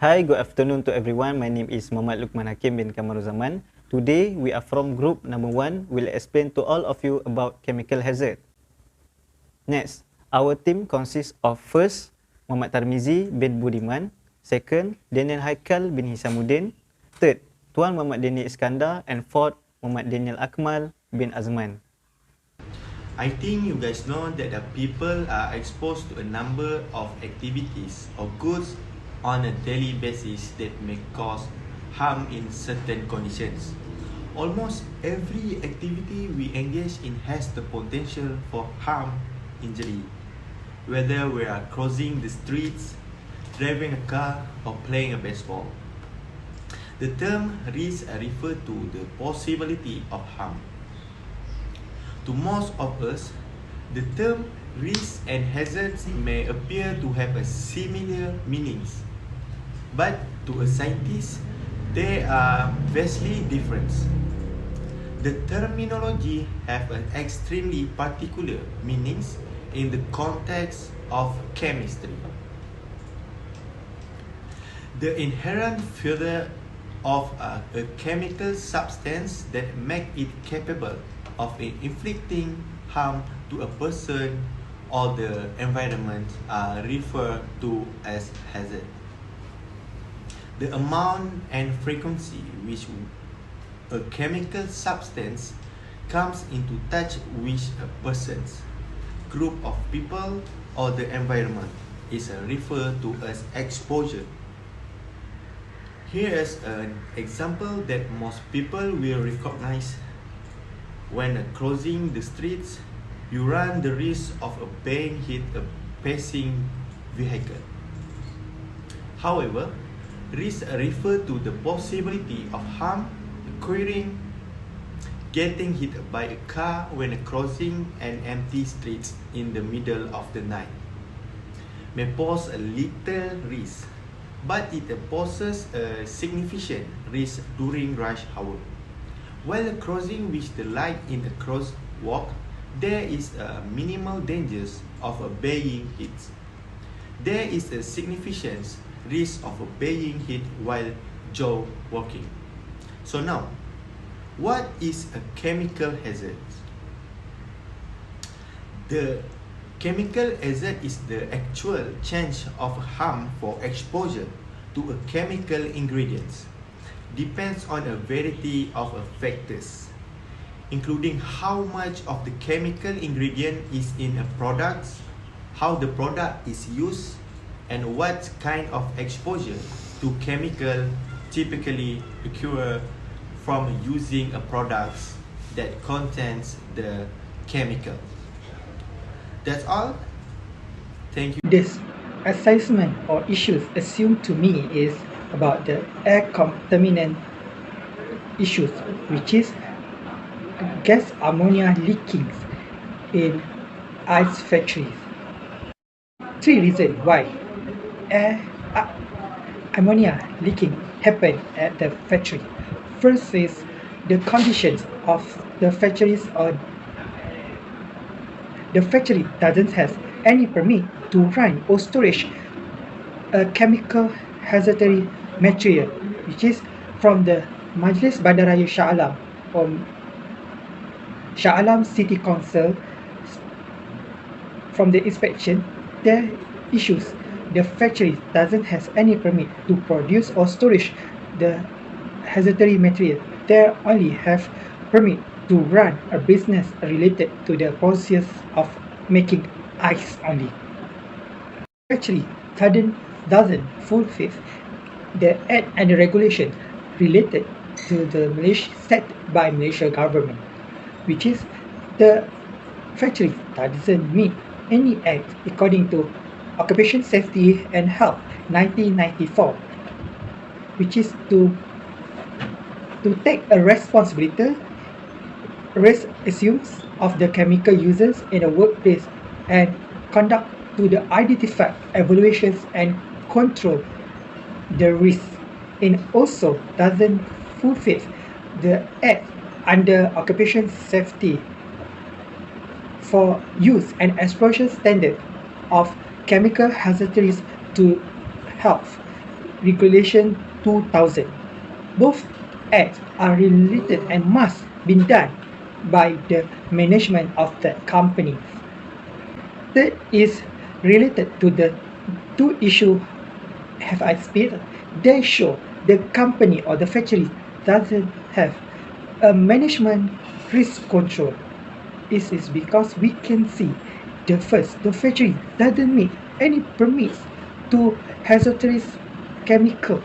Hi, good afternoon to everyone. My name is Muhammad Lukman Hakim bin Kamaruzaman. Today, we are from group number 1. We'll explain to all of you about chemical hazard. Next, our team consists of first, Muhammad Tarmizi bin Budiman. Second, Daniel Haikal bin Hisamuddin. Third, Tuan Muhammad Daniel Iskandar. And fourth, Muhammad Daniel Akmal bin Azman. I think you guys know that the people are exposed to a number of activities or goods on a daily basis that may cause harm in certain conditions. Almost every activity we engage in has the potential for harm, injury, whether we are crossing the streets, driving a car, or playing a baseball. The term risk refers to the possibility of harm. To most of us, the term risk and hazards may appear to have a similar meanings, but to a scientist, they are vastly different. The terminology have an extremely particular meanings in the context of chemistry. The inherent feature of a chemical substance that make it capable of inflicting harm to a person or the environment are referred to as hazard. The amount and frequency which a chemical substance comes into touch with a person's group of people or the environment is referred to as exposure. Here is an example that most people will recognize. When crossing the streets, you run the risk of being hit a passing vehicle. However, risk refer to the possibility of harm occurring. Getting hit by a car when crossing an empty street in the middle of the night may pose a little risk, but it poses a significant risk during rush hour. While crossing with the light in a crosswalk, there is a minimal dangers of being hit. There is a significant risk of being hit while walking. So now, what is a chemical hazard? The chemical hazard is the actual chance of harm for exposure to a chemical ingredients. Depends on a variety of factors, including how much of the chemical ingredient is in a product, how the product is used, and what kind of exposure to chemical typically occur from using a product that contains the chemical. That's all. Thank you. This assessment or issues assumed to me is about the air contaminant issues, which is gas ammonia leaking in ice factories. 3 reasons why air ammonia leaking happen at the factory. First is the conditions of the factories, or the factory doesn't have any permit to run or storage a chemical hazardous material, which is from the Majlis Bandaraya Shah Alam or Shah Alam City Council. From the inspection, there issues the factory doesn't have any permit to produce or storage the hazardous material. They only have permit to run a business related to the process of making ice only. Factory doesn't fulfill the act and the regulation related to the Malaysia set by Malaysia government, which is the factory doesn't meet any act according to Occupation Safety and Health 1994, which is to take a responsibility, assumes of the chemical users in a workplace and conduct to the identify evaluations and control the risk, and also doesn't fulfill the act under occupation safety for use and explosion standard of chemical hazardous to health. Regulation 2000. Both acts are related and must be done by the management of the company. Third is related to the two issues have I split. They show the company or the factory doesn't have a management risk control. This is because we can see the factory doesn't meet any permits to hazardous chemical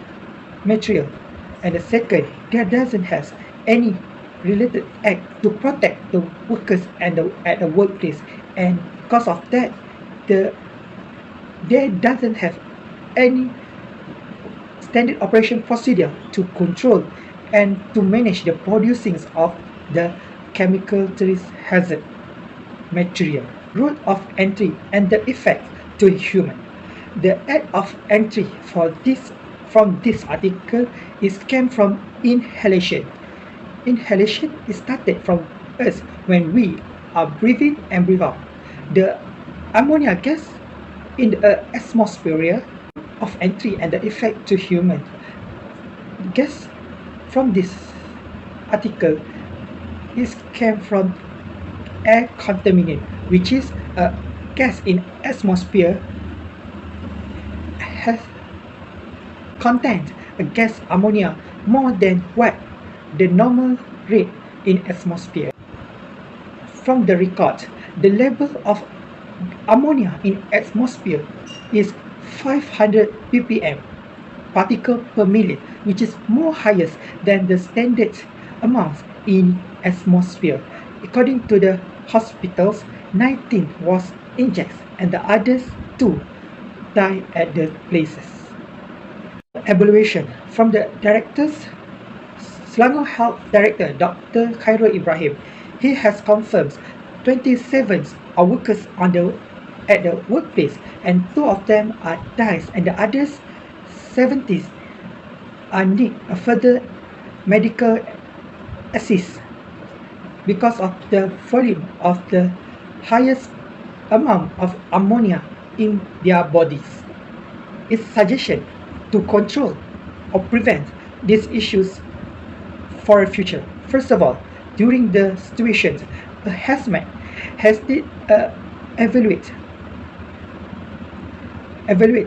material, and the second, there doesn't have any related act to protect the workers and at the workplace, and because of that, there doesn't have any standard operation procedure to control and to manage the producing of the chemical hazard material. Route of entry and the effect to human. The act of entry for this from this article is came from inhalation. Inhalation is started from us when we are breathing and breathe out. The ammonia gas in the atmosphere of entry and the effect to human. Gas from this article is came from air contaminant, which is a gas in atmosphere has contained a gas ammonia more than what the normal rate in atmosphere. From the record, the level of ammonia in atmosphere is 500 ppm particle per million, which is more highest than the standard amounts in atmosphere. According to the hospitals, 19 was injected and the others 2 died at the places. Evaluation from the directors, Selangor Health Director Dr. Khairul Ibrahim, he has confirmed 27 are workers at the workplace and 2 of them are dies and the others 70 need a further medical assist because of the volume of the highest amount of ammonia in their bodies. Its suggestion to control or prevent these issues for the future. First of all, during the situations, a hazmat has to evaluate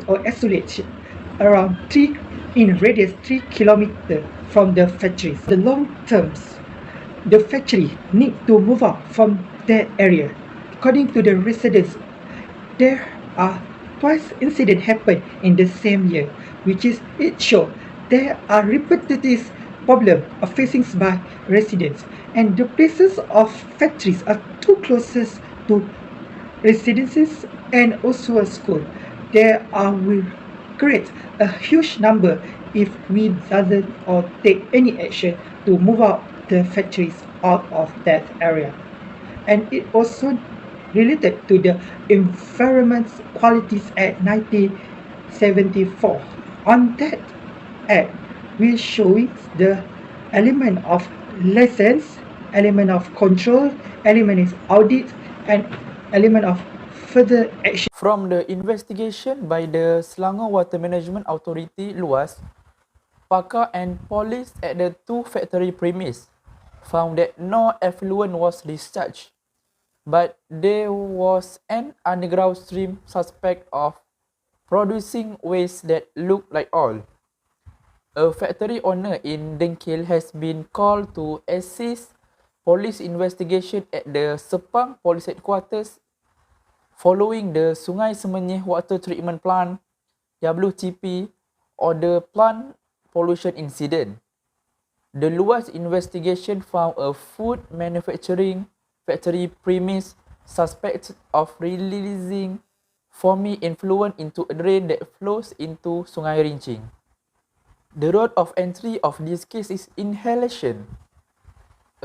or isolate around 3 in radius 3 kilometers from the factories. The long terms, the factory need to move out from that area. According to the residents, there are twice incidents happen in the same year, which is it shows there are repetitive problems facing by residents, and the places of factories are too closest to residences and also a school. There will create a huge number if we doesn't or take any action to move out the factories out of that area. And it also related to the Environment Qualities Act 1974. On that act, we show the element of lessons, element of control, element of audit, and element of further action. From the investigation by the Selangor Water Management Authority (LUAS), Pakar and police at the 2 factory premise found that no effluent was discharged, but there was an underground stream suspect of producing waste that looked like oil. A factory owner in Dengkil has been called to assist police investigation at the Sepang Police Headquarters following the Sungai Semenyih Water Treatment Plant WTP or the plant pollution incident. The LUAS investigation found a food manufacturing factory premise suspected of releasing foamy effluent into a drain that flows into Sungai Rincing. The road of entry of this case is inhalation.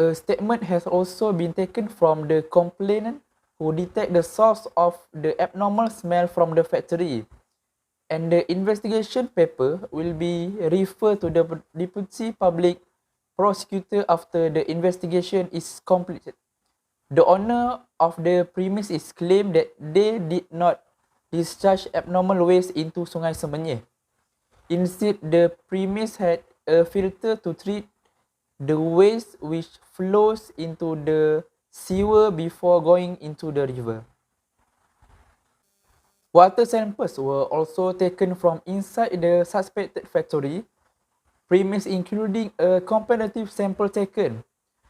A statement has also been taken from the complainant who detect the source of the abnormal smell from the factory, and the investigation paper will be referred to the Deputy Public Prosecutor after the investigation is completed. The owner of the premises claimed that they did not discharge abnormal waste into Sungai Semenyih. Instead, the premise had a filter to treat the waste which flows into the sewer before going into the river. Water samples were also taken from inside the suspected factory premise, including a comparative sample taken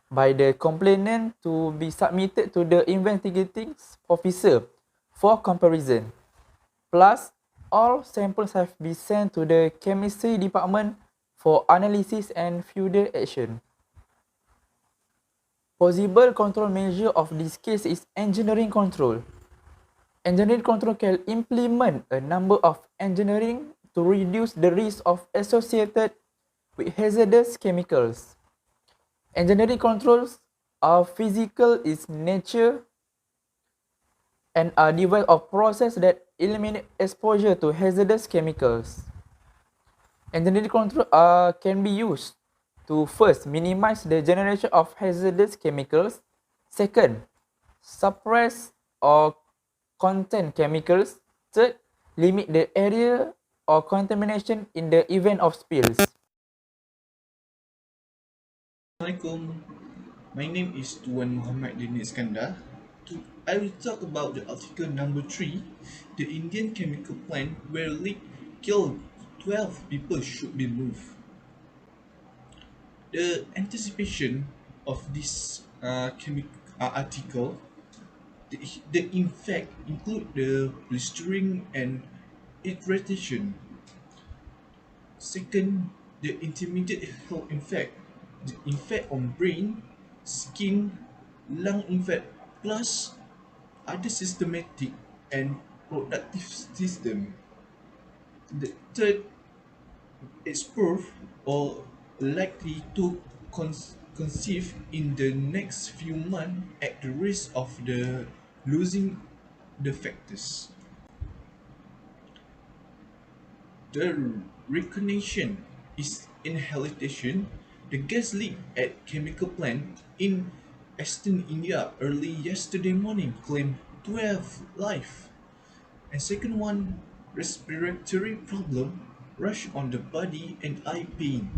by the complainant to be submitted to the investigating officer for comparison. Plus, all samples have been sent to the chemistry department for analysis and further action. Possible control measure of this case is engineering control. Engineering control can implement a number of engineering to reduce the risk of associated with hazardous chemicals. Engineering controls are physical in nature and are devised of process that eliminate exposure to hazardous chemicals. Engineering control can be used to first minimize the generation of hazardous chemicals, second, suppress or contain chemicals, third, limit the area or contamination in the event of spills. Assalamualaikum. My name is Tuan Muhammad Dini Iskandar. I will talk about the article number 3, the Indian chemical plant where leak killed 12 people should be moved. The anticipation of this article, the in fact include the blistering and irritation. Second, the intermediate health effect, the effect on brain, skin, lung effect, plus other systematic and productive system. The third is proof or likely to conceive in the next few months at the risk of the losing the factors. The recognition is inhalation. The gas leak at chemical plant in Eastern India early yesterday morning claimed 12 life. And second one, respiratory problem, rash on the body and eye pain.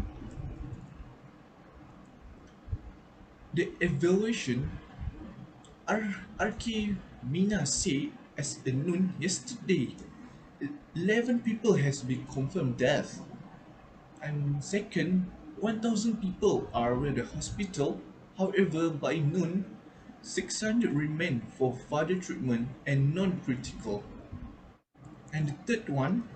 The evaluation, RK Mina said as a noon yesterday, 11 people has been confirmed death. And second, 1,000 people are at the hospital. However, by noon, 600 remain for further treatment and non-critical. And the third one,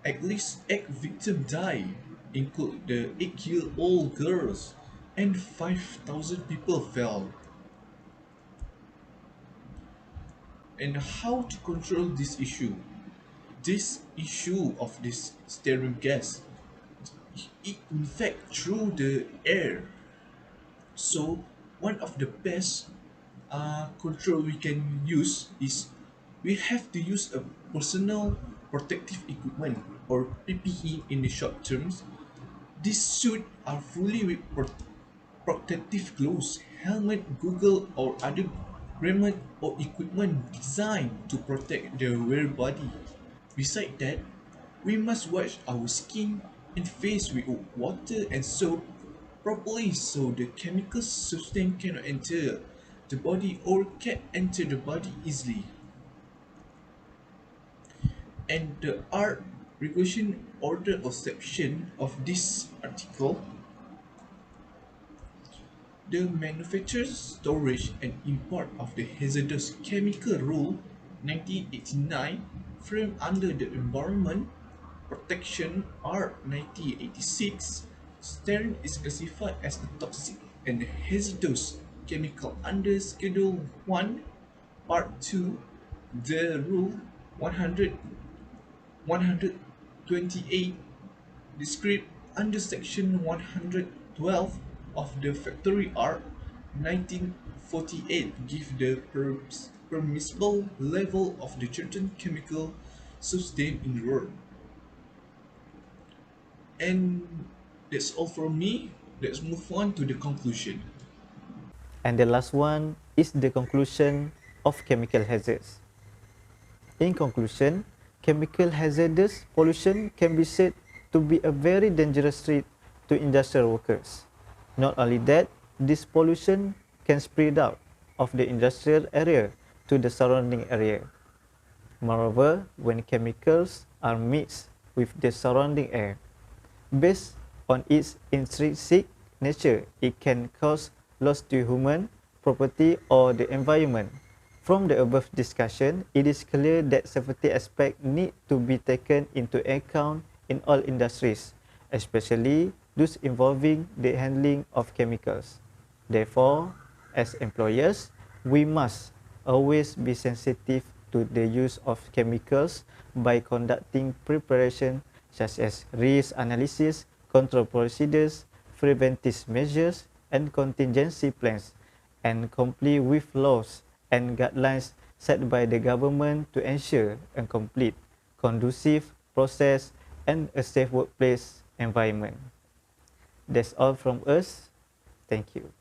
at least 8 victims died, include the 8-year-old girls, and 5,000 people fell. And how to control this issue? This issue of this sterile gas, it infect through the air. So one of the best control we can use is we have to use a personal protective equipment or PPE in the short terms. These suits are fully with protective clothes, helmet, goggle, or other garment or equipment designed to protect the wearer body. Besides that, we must wash our skin and face with water and soap properly so the chemical substance cannot enter the body or can enter the body easily. And the art regulation order of section of this article, the manufacture, storage and import of the hazardous chemical rule 1989 framed under the Environment Protection Act 1986. Styrene is classified as a toxic and hazardous chemical under Schedule 1, Part 2, the Rule 100, 128 described under Section 112 of the Factory Act 1948 give the permissible level of the certain chemical substance in the world. And that's all from me. Let's move on to the conclusion. And the last one is the conclusion of chemical hazards. In conclusion, chemical hazardous pollution can be said to be a very dangerous threat to industrial workers. Not only that, this pollution can spread out of the industrial area to the surrounding area. Moreover, when chemicals are mixed with the surrounding air, based on its intrinsic nature, it can cause loss to human property or the environment. From the above discussion, it is clear that safety aspects need to be taken into account in all industries, especially those involving the handling of chemicals. Therefore, as employers, we must always be sensitive to the use of chemicals by conducting preparation such as risk analysis, control procedures, preventive measures, and contingency plans, and comply with laws and guidelines set by the government to ensure a complete, conducive process and a safe workplace environment. That's all from us. Thank you.